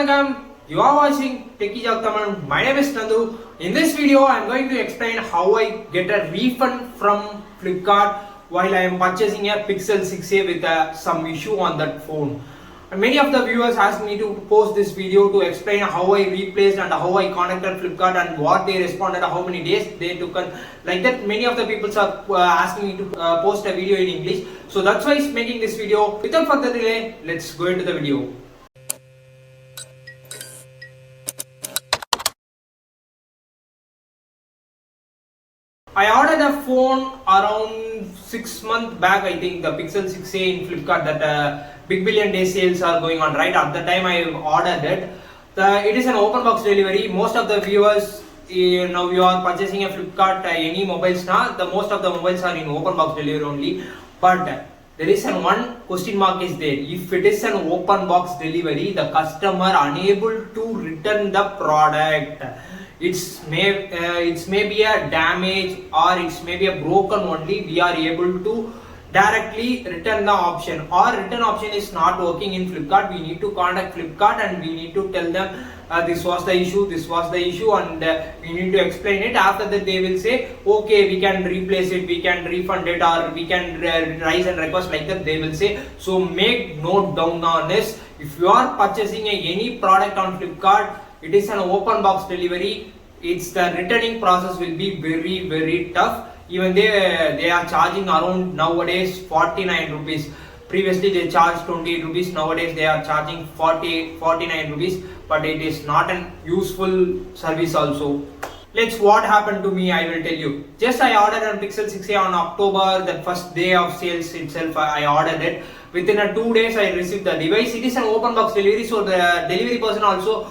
Vanakkam, you are watching TechyJock. My name is Nandu. In this video, I am going to explain how I get a refund from Flipkart while I am purchasing a Pixel6a with some issue on that phone. And many of the viewers asked me to post this video to explain how I replaced and how I contacted Flipkart and what they responded, how many days they took. And like that, many of the people are asking me to post a video in English. So that's why I'm making this video. Without further delay, let's go into the video. I ordered a phone around 6 months back, I think, the Pixel6a in Flipkart, that Big Billion Day sales are going on, right? At the time I ordered it. It is an open box delivery. Most of the viewers, now you are purchasing a Flipkart, any mobiles now, the most of the mobiles are in open box delivery only. But there is one question mark is there. If it is an open box delivery, the customer unable to return the product. It's may be a damage or it's maybe a broken only, we are able to directly return the option, or return option is not working in Flipkart. We need to contact Flipkart and we need to tell them this was the issue, and we need to explain it. After that they will say okay, we can replace it, we can refund it, or we can rise and request, like that they will say. So make note down on this. If you are purchasing any product on Flipkart, it is an open box delivery. It's the returning process will be very tough. Even they are charging around nowadays 49 rupees. Previously they charged 28 rupees. Nowadays they are charging 49 rupees. But it is not an useful service also. Let's what happened to me, I will tell you. Just I ordered a Pixel6a on October, the first day of sales itself. I ordered it. Within 2 days I received the device. It is an open box delivery, so the delivery person also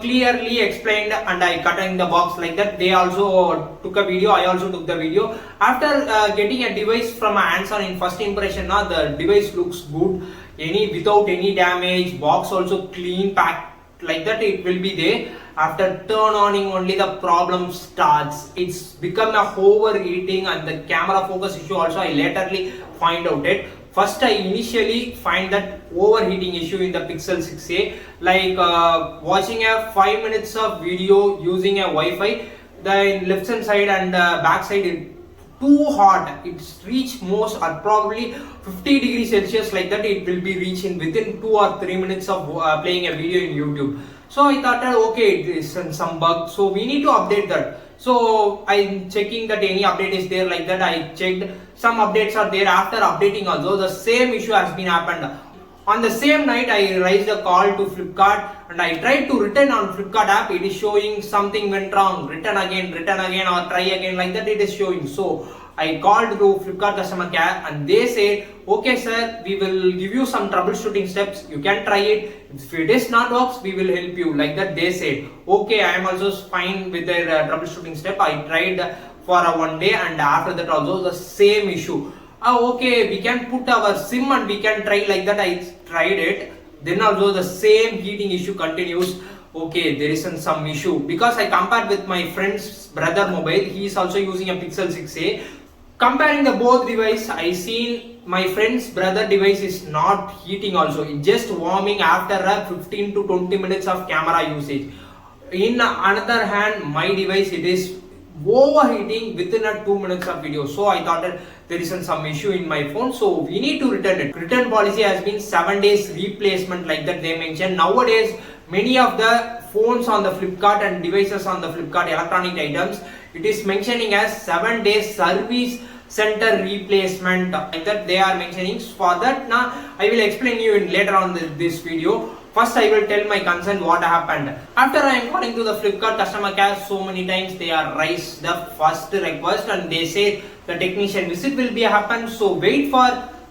clearly explained, and I cut in the box like that. They also took a video, I also took the video. After getting a device from my hands on, in first impression, the device looks good, without any damage, box also clean packed, like that it will be there. After turn on only the problem starts. It's become a overheating, and the camera focus issue also I laterly find out it. First I initially find that overheating issue in the Pixel6a, like watching a 5 minutes of video using a Wi-Fi, the left hand side and back side is too hot. It's reached most at probably 50 degrees Celsius, like that it will be reaching within 2 or 3 minutes of playing a video in YouTube. So I thought that okay, it is some bug, so we need to update that. So I'm checking that any update is there, like that. I checked, some updates are there. After updating also, the same issue has been happened. On the same night I raised a call to Flipkart and I tried to return on Flipkart app. It is showing something went wrong, return again or try again, like that it is showing. So I called to Flipkart customer care and they said okay sir, we will give you some troubleshooting steps, you can try it. If it is not works, we will help you, like that they said. Okay, I am also fine with their troubleshooting step. I tried for 1 day and after that also the same issue. Okay, we can put our SIM and we can try, like that I tried it. Then also the same heating issue continues. Okay, there isn't some issue, because I compared with my friend's brother mobile. He is also using a Pixel6a. Comparing the both device, I seen my friend's brother device is not heating also. It's just warming after 15 to 20 minutes of camera usage. In another hand, my device, it is overheating within 2 minutes of video. So I thought that there isn't some issue in my phone, so we need to return it. Return policy has been 7 days replacement, like that they mentioned. Nowadays many of the phones on the Flipkart and devices on the Flipkart electronic items, it is mentioning as 7 days service center replacement, like that they are mentioning. For that now I will explain you in later on this video. First I will tell my concern what happened. After I am calling to the Flipkart customer care so many times, they are raised the first request and they say the technician visit will be happen, so wait for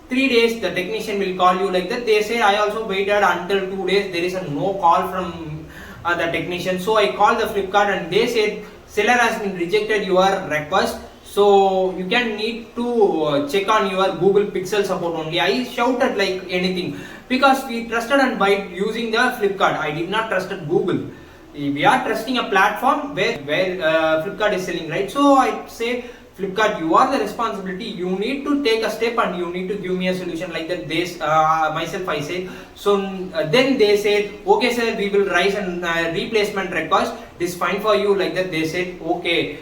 3 days, the technician will call you, like that they say. I also waited until 2 days, there is no call from the technician. So I called the Flipkart and they said seller has been rejected your request, so you can need to check on your Google Pixel support only. I shouted like anything, because we trusted and by using the Flipkart, I did not trusted Google. We are trusting a platform where Flipkart is selling, right? So I say Flipkart, you are the responsibility, you need to take a step and you need to give me a solution, like that. This myself I said. So then they said, okay sir, we will raise an replacement request, it is fine for you, like that. They said okay,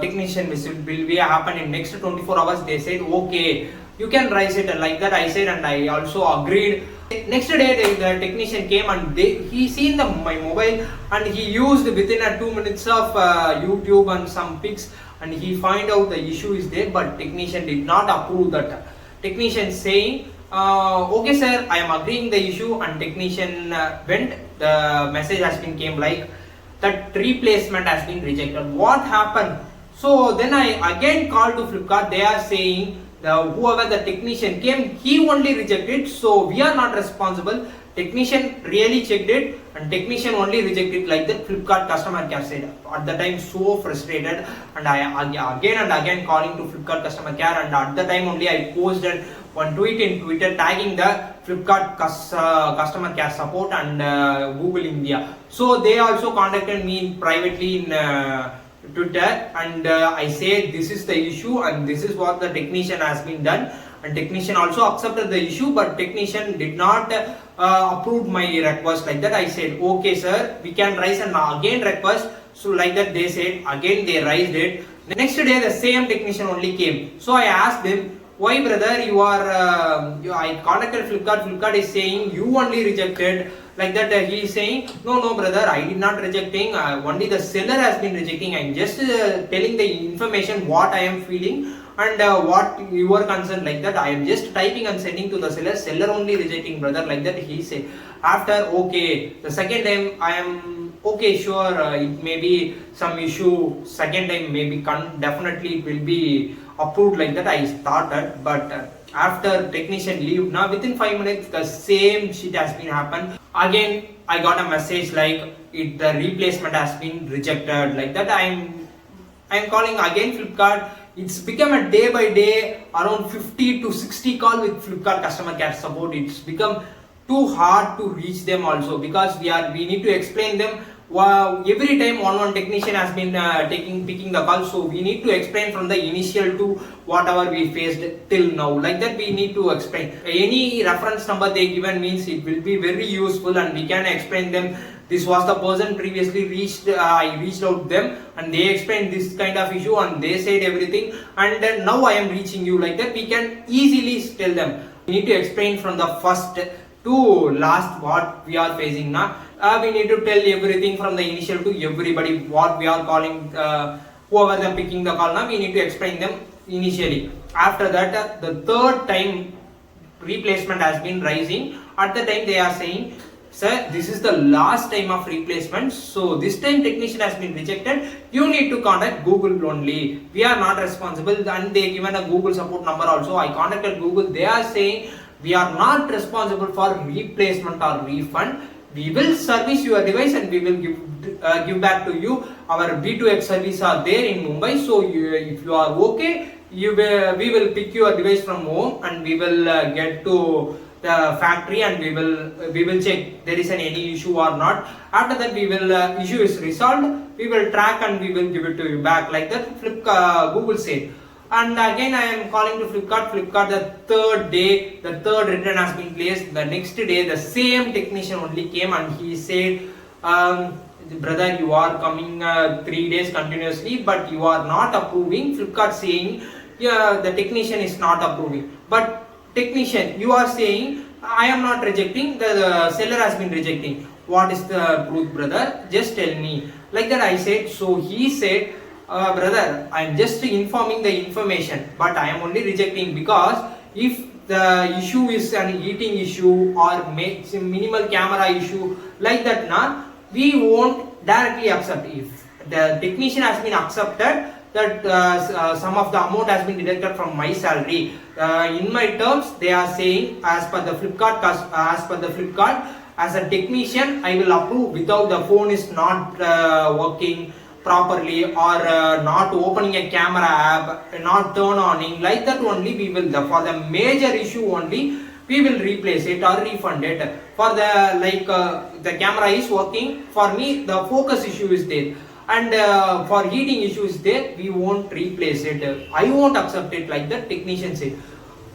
technician visit will be happen in next 24 hours. They said okay, you can raise it, like that I said, and I also agreed. Next day the technician came and he seen my mobile, and he used within 2 minutes of YouTube and some pics, and he find out the issue is there, but technician did not approve that. Technician saying okay sir, I am agreeing the issue, and technician went. The message has been came like that replacement has been rejected. What happened? So then I again called to Flipkart. They are saying whoever the technician came, he only rejected, so we are not responsible. Technician really checked it and technician only rejected, like that. Flipkart customer care said. At the time so frustrated, and I again and again calling to Flipkart customer care, and at the time only I posted one tweet in Twitter tagging the Flipkart customer care support and Google India. So they also contacted me privately in Twitter, and I said this is the issue and this is what the technician has been done, and technician also accepted the issue, but technician did not approve my request, like that. I said okay sir, we can raise an again request. So like that they said, again they raised it. The next day the same technician only came. So I asked them, why brother, you are I contacted Flipkart is saying you only rejected, like that. He is saying no brother, I did not rejecting, only the seller has been rejecting. I am just telling the information what I am feeling and what you are concerned, like that. I am just typing and sending to the seller only rejecting brother, like that he said. After okay, the second time I am okay sure, it may be some issue, second time maybe definitely it will be approved, like that I started. But after technician leave, now within 5 minutes the same shit has been happened. Again I got a message like the replacement has been rejected, like that. I am calling again Flipkart. It's become a day by day around 50 to 60 call with Flipkart customer care support. It's become too hard to reach them also, because we need to explain them. Every time one technician has been picking the call, so we need to explain from the initial to whatever we faced till now, like that. We need to explain any reference number they given means it will be very useful, and we can explain them. This was the person previously reached, I reached out them and they explained this kind of issue and they said everything, and then now I am reaching you, like that. We can easily tell them. We need to explain from the first to last what we are facing now. We need to tell everything from the initial to everybody what we are calling, whoever they are picking the call now, we need to explain them initially. After that, the third time replacement has been rising. At the time they are saying, sir, this is the last time of replacement, so this time technician has been rejected, you need to contact Google only, we are not responsible. And they given a Google support number also. I contacted Google. They are saying we are not responsible for replacement or refund. We will service your device and we will give back to you. Our B2X service are there in Mumbai, so if you are okay, we will pick your device from home and we will get to the factory and we will check there is any issue or not. After that, we will issue is resolved, we will track and we will give it to you back, like that Google said. And again I am calling to Flipkart. The third day, the third return has been placed. The next day the same technician only came and he said, brother, you are coming 3 days continuously but you are not approving. Flipkart saying, yeah, the technician is not approving. But technician, you are saying I am not rejecting, the seller has been rejecting. What is the truth, brother? Just tell me. Like that I said. So he said, brother, I am just informing the information, but I am only rejecting because if the issue is an heating issue or minimal camera issue, like that, we won't directly accept. If the technician has been accepted, that some of the amount has been deducted from my salary. In my terms, they are saying as per the Flipkart, as a technician, I will approve without the phone is not working properly or not opening a camera app, not turn on, like that only we will, for the major issue only, we will replace it or refund it. For the the camera is working, for me the focus issue is there. and for heating issues there, we won't replace it. I won't accept it, like the technician said.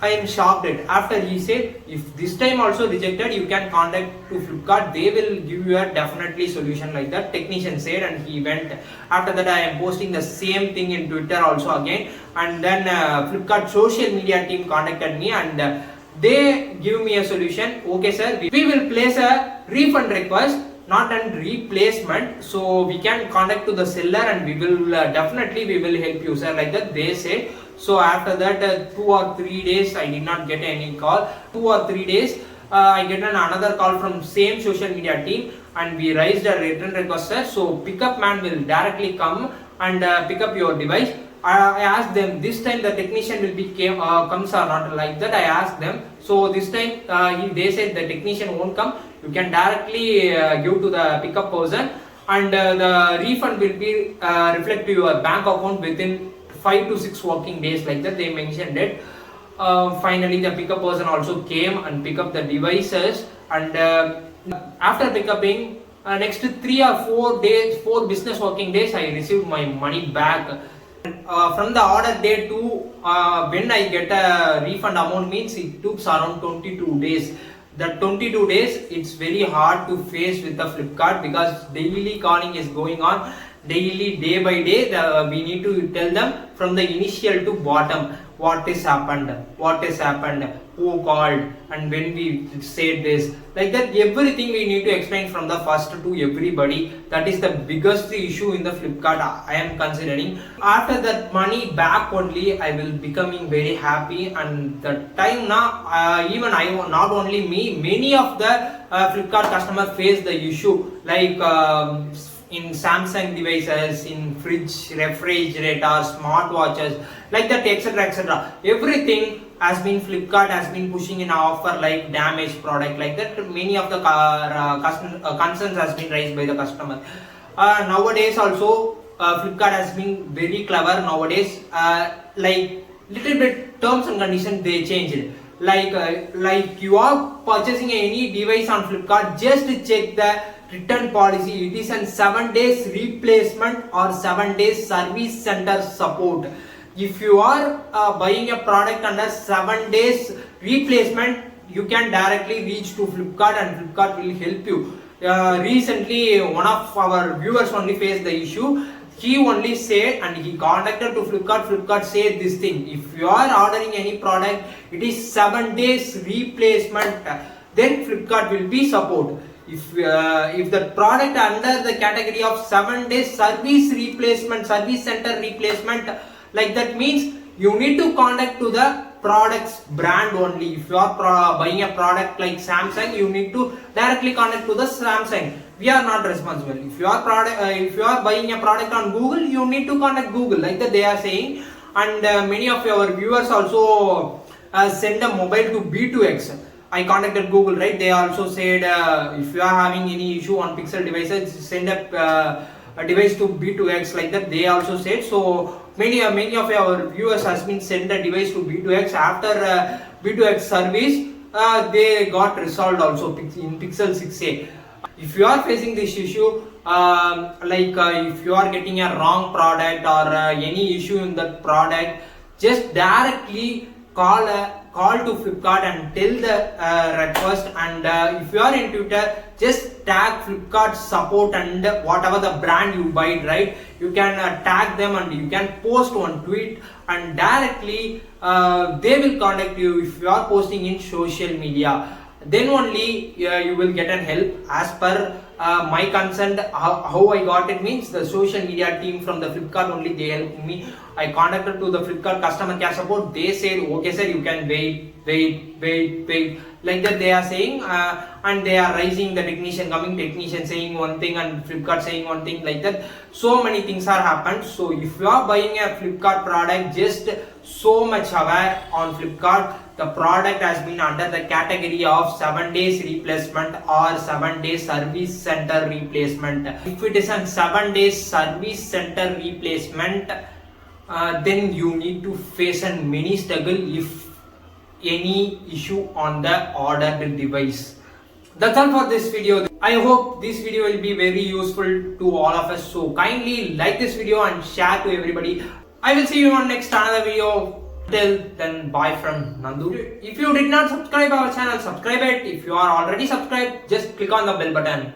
I am shocked at after he said, if this time also rejected, you can contact to Flipkart, they will give you a definitely solution, like that technician said, and he went. After that, I am posting the same thing in Twitter also again, and then Flipkart social media team contacted me, and they give me a solution. Okay sir, we will place a refund request, not a replacement, so we can contact to the seller and we will definitely we will help you sir, like that they said. So after that 2 or 3 days I did not get any call. 2 or 3 days I get another call from same social media team, and we raised a return request sir, so pickup man will directly come and pick up your device. I asked them this time the technician will be comes or not, like that I asked them. So this time they said the technician won't come, you can directly give to the pickup person, and the refund will be reflect to your bank account within 5 to 6 working days, like that they mentioned it. Finally the pickup person also came and pick up the devices, and after pickupping next 3 or 4 days, 4 business working days, I received my money back. From the order day to when I get a refund amount means it took around 22 days. The 22 days it's very hard to face with the Flipkart, because daily calling is going on, daily day by day we need to tell them from the initial to bottom what is happened, who called, and when we said this, like that everything we need to explain from the first to everybody. That is the biggest issue in the Flipkart I am considering. After that money back only I will becoming very happy, and the time now even I, not only me, many of the Flipkart customer face the issue, like in Samsung devices, in fridge, refrigerators, smartwatches, like that, etc, etc. Everything has been, Flipkart has been pushing in offer like damaged product, like that. Many of the concerns has been raised by the customer. Nowadays also Flipkart has been very clever nowadays, like little bit terms and conditions they changed. Like you are purchasing any device on Flipkart, just check the return policy. It is an 7 days replacement or 7 days service center support. If you are buying a product under 7 days replacement, you can directly reach to Flipkart and Flipkart will help you. Recently one of our viewers only faced the issue. He only said, and he contacted to Flipkart, Flipkart said this thing: if you are ordering any product, it is 7 days replacement, then Flipkart will be support. If the product under the category of 7 days service replacement, service center replacement, like that means you need to contact to the product's brand only. If you are buying a product like Samsung, you need to directly contact to the Samsung. We are not responsible. If you are buying a product on Google, you need to contact Google, like that they are saying. And many of our viewers also send a mobile to B2X. I contacted Google, right? They also said if you are having any issue on Pixel devices, send a device to B2X, like that they also said. So many of our viewers has been sent a device to B2X. After B2X service, they got resolved also in Pixel6a. If you are facing this issue, if you are getting a wrong product or any issue in that product, just directly call to Flipkart and tell the request. And if you are in Twitter, just tag Flipkart support and whatever the brand you buy, right? You can tag them and you can post one tweet, and directly they will contact you if you are posting in social media. Then only you will get an help. As per my concern, how I got it means the social media team from the Flipkart only, they helped me. I contacted to the Flipkart customer care support. They said, okay sir, you can wait, like that they are saying, and they are raising the technician saying one thing and Flipkart saying one thing, like that. So many things are happened. So if you are buying a Flipkart product, just so much aware on Flipkart. The product has been under the category of 7 days replacement or 7 days service center replacement. If it is a 7 days service center replacement, then you need to face a many struggle if any issue on the ordered device. That's all for this video. I hope this video will be very useful to all of us. So kindly like this video and share to everybody. I will see you on next another video. Till then, bye from Nandu. If you did not subscribe our channel, subscribe it. If you are already subscribed, just click on the bell button.